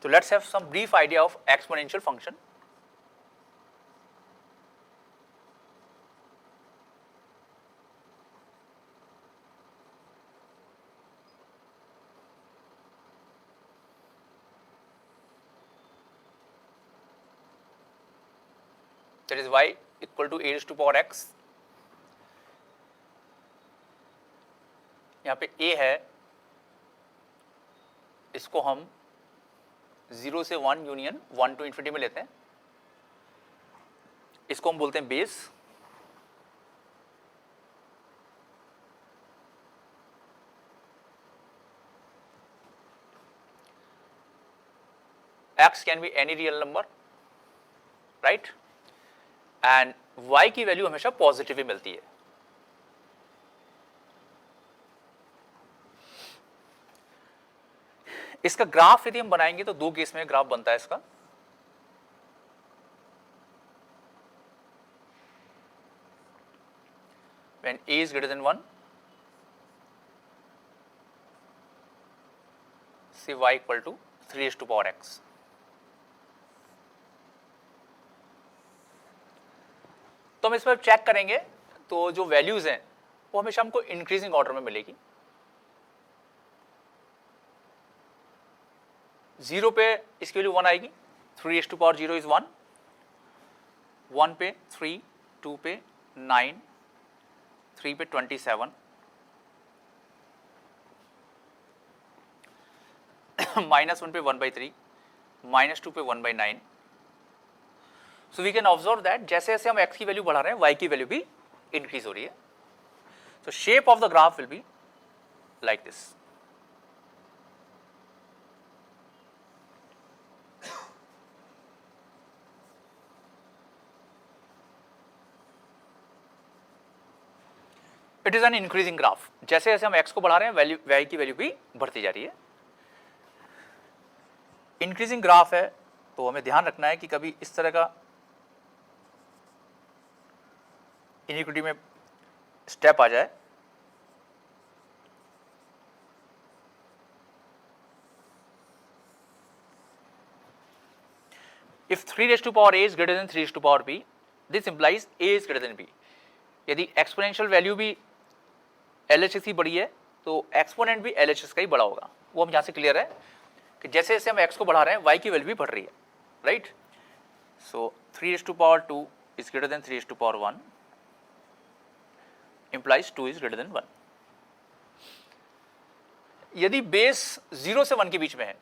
So let's have some brief idea of exponential function. That is y equal to a raised to power x. यहाँ पे a है, इसको हम 0 से 1 union 1 to infinity में लेते हैं, इसको हम बोलते हैं base. x can be any real number, right? And y की वैल्यू हमेशा पॉजिटिव ही मिलती है. इसका ग्राफ यदि हम बनाएंगे तो दो केस में ग्राफ बनता है इसका. When a is greater than 1, say y equal to 3 raised to power x. तो हम इस पर चेक करेंगे तो जो वैल्यूज हैं वो हमेशा हमको इंक्रीजिंग ऑर्डर में मिलेगी. 0 पे इसकी वैल्यू 1 आएगी, 3 raised to power 0 is 1, 1 पे 3, 2 पे 9, 3 पे 27, -1 पे 1/3, -2 पे 1/9. So we can observe that जैसे जैसे हम x की वैल्यू बढ़ा रहे हैं y की वैल्यू भी इंक्रीज हो रही है. So shape of the graph will be like this. It is an increasing graph. जैसे जैसे हम x को बढ़ा रहे हैं वैल्यू y की वैल्यू भी बढ़ती जा रही है. इंक्रीजिंग ग्राफ है तो हमें ध्यान रखना है कि कभी इस तरह का इनइक्विटी में स्टेप आ जाए. If 3 raised to power a is greater than 3 raised to power b, this implies a is greater than b. यदि एक्सपोनेंशियल वैल्यू भी LHS की बड़ी है तो एक्सपोनेंट भी LHS का ही बड़ा होगा. वो हम यहाँ से क्लियर है कि जैसे जैसे हम x को बढ़ा रहे हैं y की वैल्यू भी बढ़ रही है, right. So 3 raised to power 2 is greater than 3 raised to power 1 implies 2 is greater than 1. यदि बेस 0 से 1 के बीच में है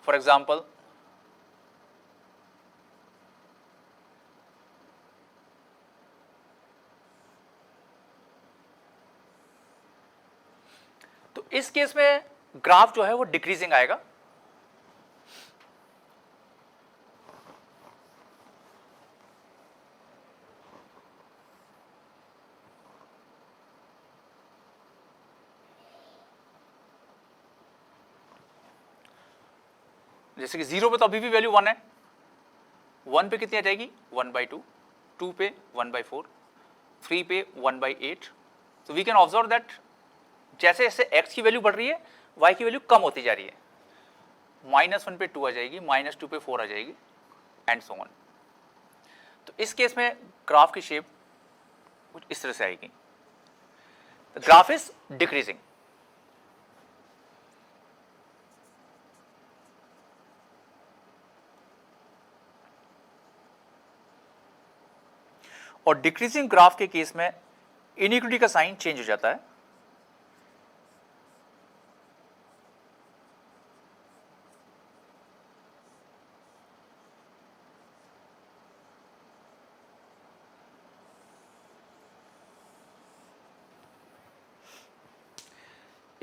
फॉर एग्जाम्पल तो इस केस में ग्राफ जो है वो डिक्रीजिंग आएगा. जैसे कि 0 पे तो अभी भी वैल्यू 1 है, 1 पे कितनी आ जाएगी 1/2, 2 पे 1/4, 3 पे 1/8. तो वी कैन ऑब्जर्व दैट जैसे जैसे x की वैल्यू बढ़ रही है y की वैल्यू कम होती जा रही है. -1 पे 2 आ जाएगी, -2 पे 4 आ जाएगी एंड सो ऑन. तो इस केस में ग्राफ की शेप कुछ इस तरह से आएगी. The graph is decreasing. और डिक्रीजिंग ग्राफ के केस में इनइक्विटी का साइन चेंज हो जाता है.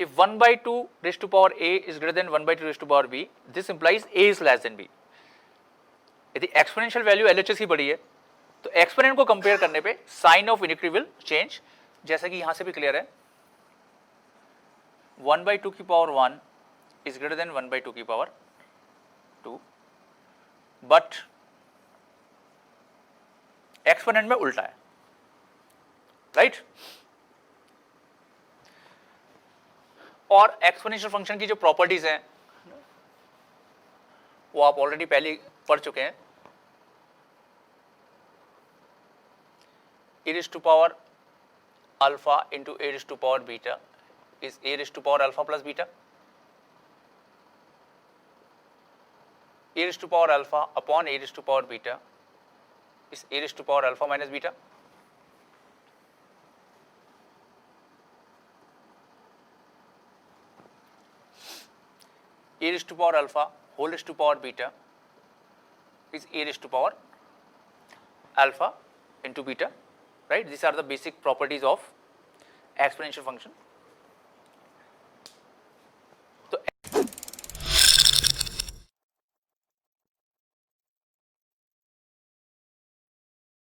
If 1/2 raised to power a is greater than 1/2 raised to power b, this implies a is less than b. यदि एक्सपोनेंशियल वैल्यू LHS की बड़ी है तो एक्सपोनेंट को कंपेयर करने पे sign of inequity will change. जैसा कि यहां से भी क्लियर है 1/2 की पावर 1 इज ग्रेटर देन 1/2 की पावर 2, बट एक्सपोनेंट में उल्टा है. राइट। और एक्सपोनेंशियल फंक्शन की जो प्रॉपर्टीज हैं वो आप ऑलरेडी पहले पढ़ चुके हैं। e raised to power alpha into a raised to power beta is a raised to power alpha plus beta. A raised to power alpha upon a raised to power beta is a raised to power alpha minus beta. A raised to power alpha whole raised to power beta is a raised to power alpha into beta, right? These are the basic properties of exponential function.